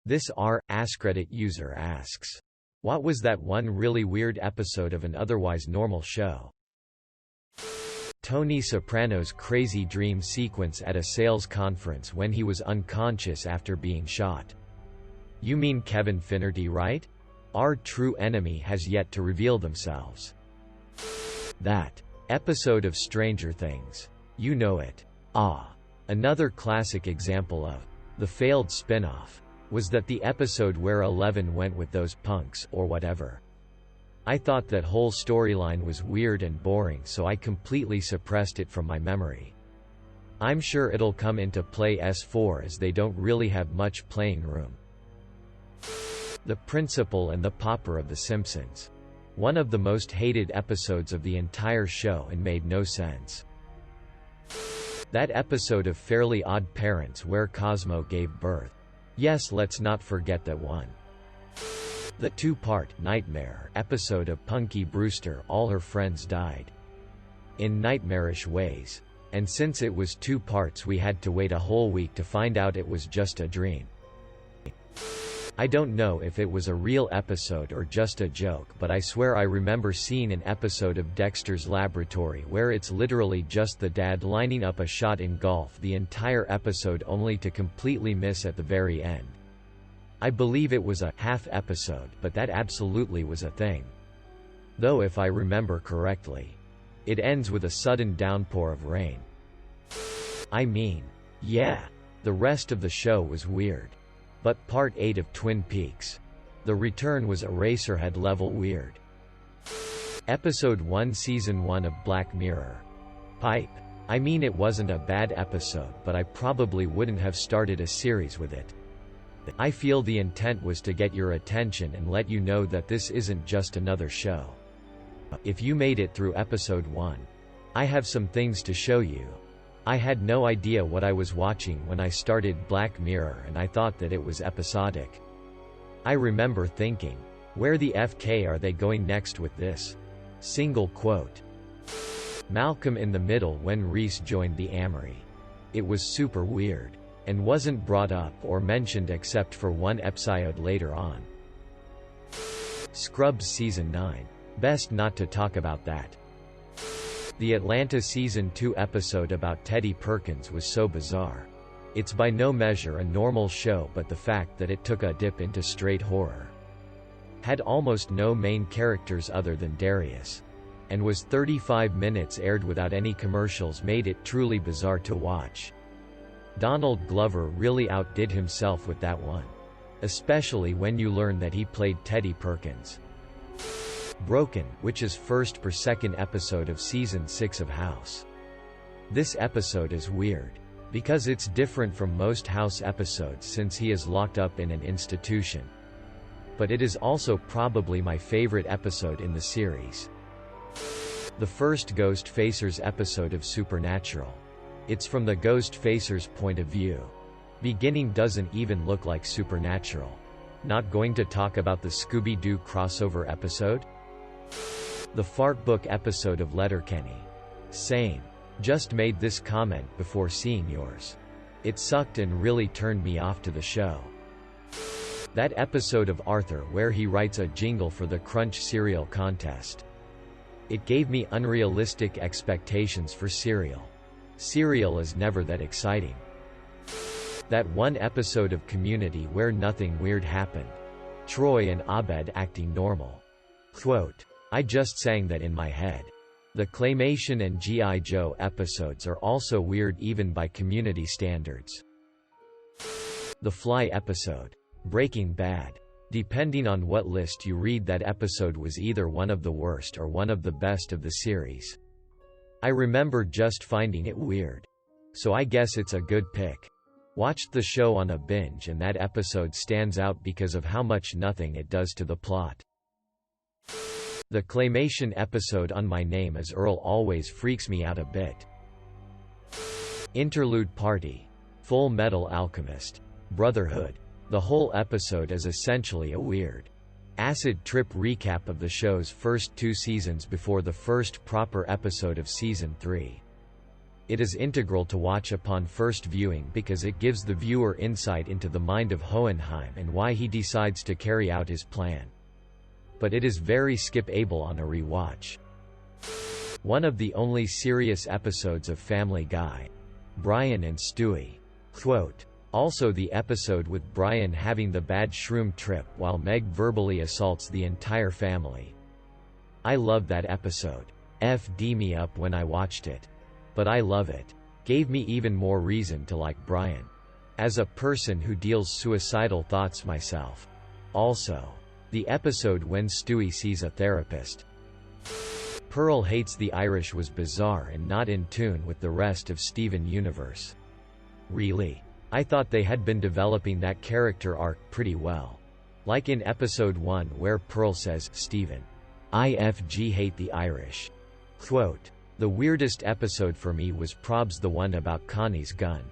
This AskReddit user asks, what was that one really weird episode of an otherwise normal show? Tony Soprano's crazy dream sequence at a sales conference when he was unconscious after being shot. You mean Kevin Finnerty, right? Our true enemy has yet to reveal themselves. That episode of Stranger Things. You know it. Another classic example of the failed spin-off was that the episode where Eleven went with those punks or whatever. I thought that whole storyline was weird and boring, so I completely suppressed it from my memory. I'm sure it'll come into play S4 as they don't really have much playing room. The Principal and the Pauper of The Simpsons. One of the most hated episodes of the entire show and made no sense. That episode of Fairly Odd Parents where Cosmo gave birth. Yes, let's not forget that one. The two-part Nightmare episode of Punky Brewster, all her friends died in nightmarish ways. And since it was 2 parts, we had to wait a whole week to find out it was just a dream. I don't know if it was a real episode or just a joke, but I swear I remember seeing an episode of Dexter's Laboratory where it's literally just the dad lining up a shot in golf the entire episode only to completely miss at the very end. I believe it was a half episode, but that absolutely was a thing. Though if I remember correctly, it ends with a sudden downpour of rain. I mean, yeah, the rest of the show was weird. But Part 8 of Twin Peaks, The Return, was Eraserhead level weird. Episode 1 Season 1 of Black Mirror. Pipe. I mean, it wasn't a bad episode, but I probably wouldn't have started a series with it. I feel the intent was to get your attention and let you know that this isn't just another show. If you made it through episode 1, I have some things to show you. I had no idea what I was watching when I started Black Mirror, and I thought that it was episodic. I remember thinking, where the FK are they going next with this? Single quote. Malcolm in the Middle when Reese joined the Amory. It was super weird, and wasn't brought up or mentioned except for one episode later on. Scrubs Season 9. Best not to talk about that. The Atlanta Season 2 episode about Teddy Perkins was so bizarre. It's by no measure a normal show, but the fact that it took a dip into straight horror, had almost no main characters other than Darius, and was 35 minutes aired without any commercials made it truly bizarre to watch. Donald Glover really outdid himself with that one. Especially when you learn that he played Teddy Perkins. Broken, which is first per second episode of Season 6 of House. This episode is weird, because it's different from most House episodes since he is locked up in an institution. But it is also probably my favorite episode in the series. The first Ghost Facers episode of Supernatural. It's from the Ghost Facer's point of view. Beginning doesn't even look like Supernatural. Not going to talk about the Scooby-Doo crossover episode? The Fart Book episode of Letterkenny. Same. Just made this comment before seeing yours. It sucked and really turned me off to the show. That episode of Arthur where he writes a jingle for the Crunch cereal contest. It gave me unrealistic expectations for cereal. Cereal is never that exciting. That one episode of Community where nothing weird happened. Troy and Abed acting normal. Quote, I just sang that in my head. The Claymation and G.I. Joe episodes are also weird even by Community standards. The Fly episode. Breaking Bad. Depending on what list you read, that episode was either one of the worst or one of the best of the series. I remember just finding it weird. So I guess it's a good pick. Watched the show on a binge and that episode stands out because of how much nothing it does to the plot. The Claymation episode on My Name is Earl always freaks me out a bit. Interlude Party. Full Metal Alchemist. Brotherhood. The whole episode is essentially a weird acid trip recap of the show's first 2 seasons before the first proper episode of Season 3. It is integral to watch upon first viewing because it gives the viewer insight into the mind of Hohenheim and why he decides to carry out his plan. But it is very skip-able on a rewatch. One of the only serious episodes of Family Guy. Brian and Stewie. Quote. Also the episode with Brian having the bad shroom trip while Meg verbally assaults the entire family. I love that episode. FD me up when I watched it. But I love it. Gave me even more reason to like Brian. As a person who deals suicidal thoughts myself. Also, the episode when Stewie sees a therapist. Pearl hates the Irish was bizarre and not in tune with the rest of Steven Universe. Really? I thought they had been developing that character arc pretty well. Like in episode 1 where Pearl says, Steven, IFG hate the Irish. Quote. The weirdest episode for me was probs the one about Connie's gun.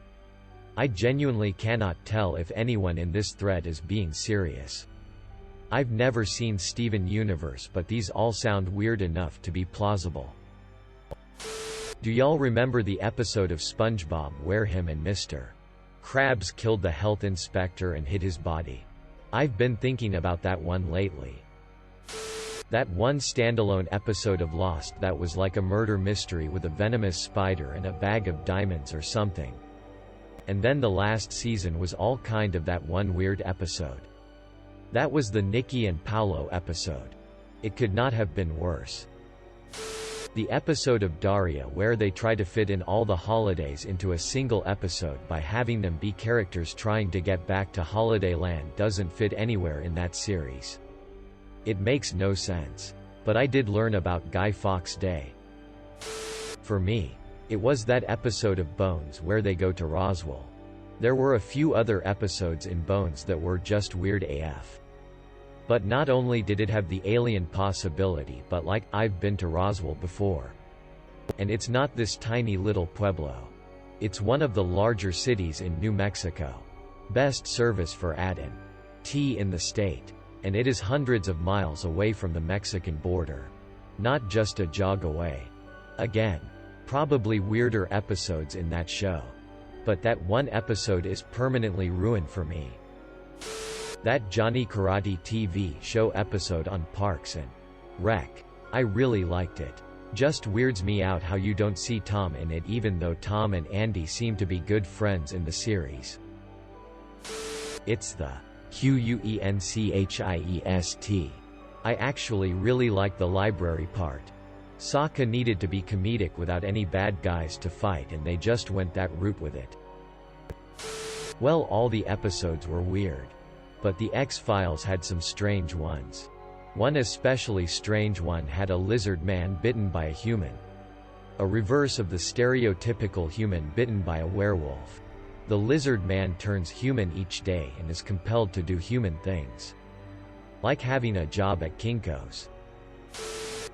I genuinely cannot tell if anyone in this thread is being serious. I've never seen Steven Universe but these all sound weird enough to be plausible. Do y'all remember the episode of SpongeBob where him and Mr. Krabs killed the health inspector and hid his body? I've been thinking about that one lately. That one standalone episode of Lost that was like a murder mystery with a venomous spider and a bag of diamonds or something. And then the last season was all kind of that one weird episode. That was the Nikki and Paolo episode. It could not have been worse. The episode of Daria where they try to fit in all the holidays into a single episode by having them be characters trying to get back to Holiday Land doesn't fit anywhere in that series. It makes no sense. But I did learn about Guy Fawkes Day. For me, it was that episode of Bones where they go to Roswell. There were a few other episodes in Bones that were just weird AF. But not only did it have the alien possibility but like, I've been to Roswell before. And it's not this tiny little pueblo. It's one of the larger cities in New Mexico. Best service for AT&T in the state. And it is hundreds of miles away from the Mexican border. Not just a jog away. Again, probably weirder episodes in that show. But that one episode is permanently ruined for me. That Johnny Karate TV show episode on Parks and Rec. I really liked it. Just weirds me out how you don't see Tom in it even though Tom and Andy seem to be good friends in the series. It's the Quenchist. I actually really like the library part. Sokka needed to be comedic without any bad guys to fight and they just went that route with it. Well, all the episodes were weird. But the X-Files had some strange ones. One especially strange one had a lizard man bitten by a human. A reverse of the stereotypical human bitten by a werewolf. The lizard man turns human each day and is compelled to do human things. Like having a job at Kinko's.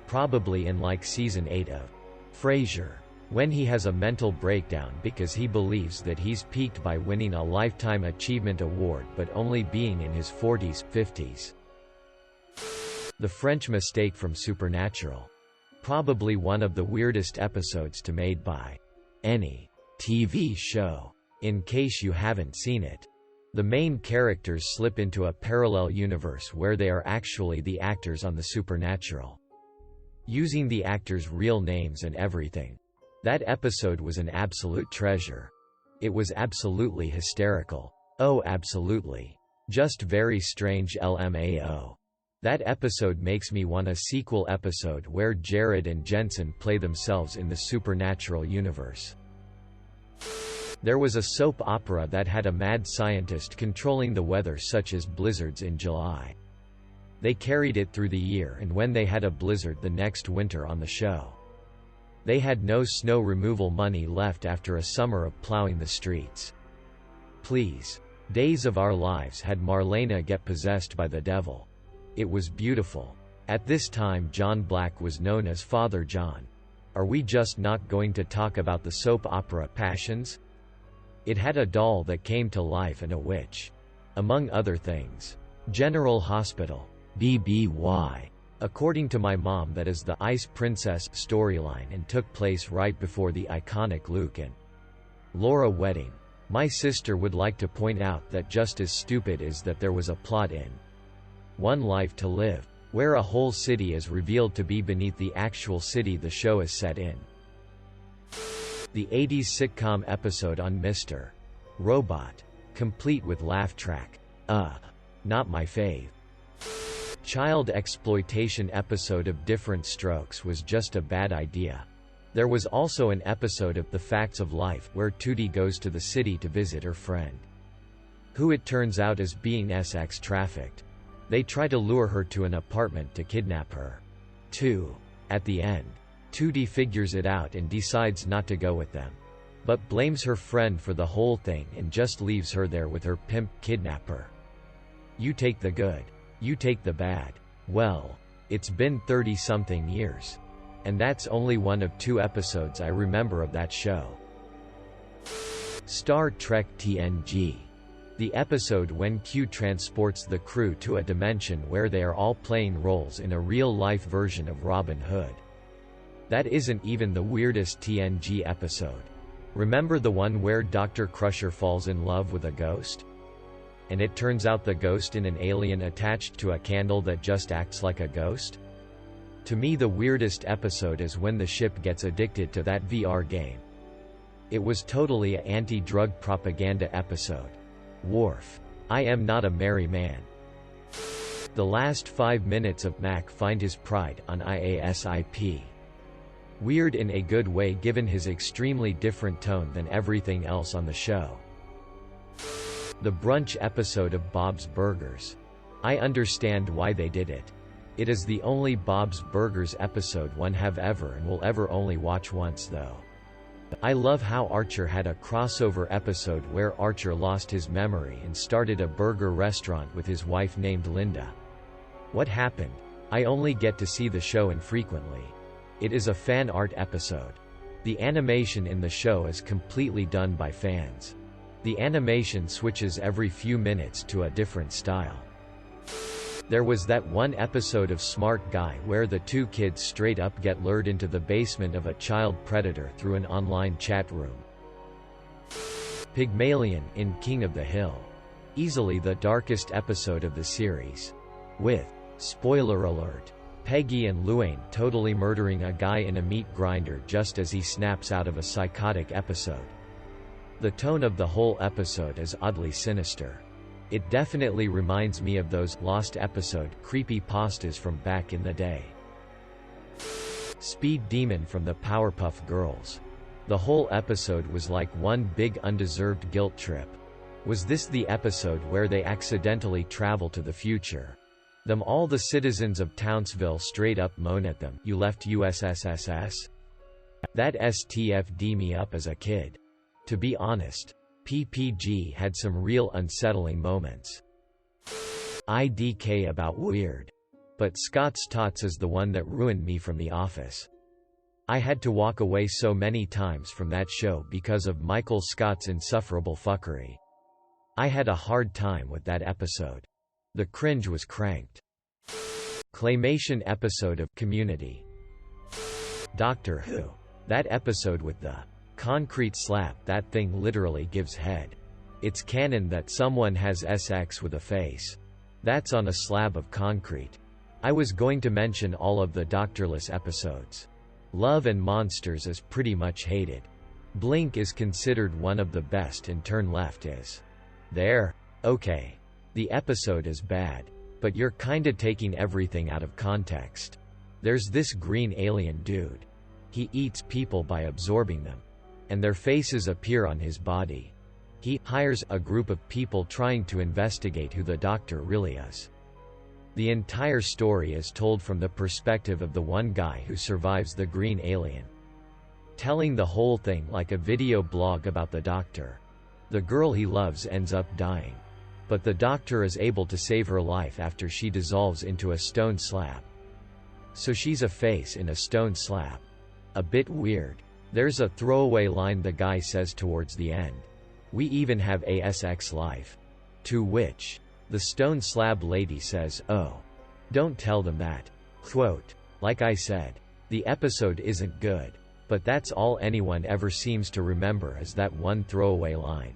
Probably in like season 8 of Frasier. When he has a mental breakdown because he believes that he's peaked by winning a Lifetime Achievement Award but only being in his 40s, 50s. The French Mistake from Supernatural. Probably one of the weirdest episodes to made by any TV show. In case you haven't seen it. The main characters slip into a parallel universe where they are actually the actors on the Supernatural. Using the actors' real names and everything. That episode was an absolute treasure. It was absolutely hysterical. Oh, absolutely. Just very strange LMAO. That episode makes me want a sequel episode where Jared and Jensen play themselves in the Supernatural universe. There was a soap opera that had a mad scientist controlling the weather such as blizzards in July. They carried it through the year and when they had a blizzard the next winter on the show. They had no snow removal money left after a summer of plowing the streets. Please. Days of Our Lives had Marlena get possessed by the devil. It was beautiful. At this time John Black was known as Father John. Are we just not going to talk about the soap opera Passions? It had a doll that came to life and a witch. Among other things. General Hospital. BBY. According to my mom, that is the Ice Princess storyline and took place right before the iconic Luke and Laura wedding. My sister would like to point out that just as stupid is that there was a plot in One Life to Live, where a whole city is revealed to be beneath the actual city the show is set in. The 80s sitcom episode on Mr. Robot, complete with laugh track. Not my fave. Child exploitation episode of Different Strokes was just a bad idea. There was also an episode of The Facts of Life where Tootie goes to the city to visit her friend, who it turns out is being sex trafficked. They try to lure her to an apartment to kidnap her. 2. At the end, Tootie figures it out and decides not to go with them, but blames her friend for the whole thing and just leaves her there with her pimp kidnapper. You take the good, you take the bad. Well, it's been 30-something years. And that's only one of 2 episodes I remember of that show. Star Trek TNG. The episode when Q transports the crew to a dimension where they are all playing roles in a real-life version of Robin Hood. That isn't even the weirdest TNG episode. Remember the one where Dr. Crusher falls in love with a ghost? And it turns out the ghost is an alien attached to a candle that just acts like a ghost? To me, the weirdest episode is when the ship gets addicted to that VR game. It was totally an anti-drug propaganda episode. Worf. I am not a merry man. The last 5 minutes of Mac find his pride on IASIP. Weird in a good way given his extremely different tone than everything else on the show. The brunch episode of Bob's Burgers. I understand why they did it. It is the only Bob's Burgers episode one have ever and will ever only watch once though. I love how Archer had a crossover episode where Archer lost his memory and started a burger restaurant with his wife named Linda. What happened? I only get to see the show infrequently. It is a fan art episode. The animation in the show is completely done by fans. The animation switches every few minutes to a different style. There was that one episode of Smart Guy where the 2 kids straight up get lured into the basement of a child predator through an online chat room. Pygmalion in King of the Hill. Easily the darkest episode of the series. With, spoiler alert, Peggy and Luane totally murdering a guy in a meat grinder just as he snaps out of a psychotic episode. The tone of the whole episode is oddly sinister. It definitely reminds me of those Lost episode creepypastas from back in the day. Speed Demon from the Powerpuff Girls. The whole episode was like one big undeserved guilt trip. Was this the episode where they accidentally travel to the future? All the citizens of Townsville straight up moan at them, "You left USSSS?" That STF'd me up as a kid. To be honest, PPG had some real unsettling moments. IDK about weird. But Scott's Tots is the one that ruined me from The Office. I had to walk away so many times from that show because of Michael Scott's insufferable fuckery. I had a hard time with that episode. The Cringe was cranked. Claymation episode of Community. Doctor Who. That episode with the concrete slap, that thing literally gives head. It's canon that someone has sex with a face. That's on a slab of concrete. I was going to mention all of the doctorless episodes. Love and Monsters is pretty much hated. Blink is considered one of the best and Turn Left is. There. Okay. The episode is bad. But you're kinda taking everything out of context. There's this green alien dude. He eats people by absorbing them. And their faces appear on his body. He hires a group of people trying to investigate who the doctor really is. The entire story is told from the perspective of the one guy who survives the green alien, telling the whole thing like a video blog about the doctor. The girl he loves ends up dying, but the doctor is able to save her life after she dissolves into a stone slab. So she's a face in a stone slab. A bit weird. There's a throwaway line the guy says towards the end. "We even have ASX life." To which the stone slab lady says, "Oh, don't tell them that." Quote, "Like I said, the episode isn't good. But that's all anyone ever seems to remember is that one throwaway line.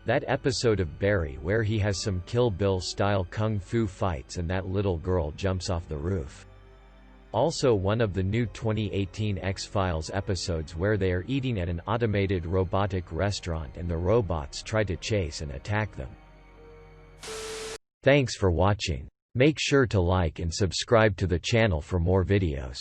That episode of Barry where he has some Kill Bill-style kung fu fights and that little girl jumps off the roof. Also one of the new 2018 X-Files episodes where they are eating at an automated robotic restaurant and the robots try to chase and attack them." Thanks for watching. Make sure to like and subscribe to the channel for more videos.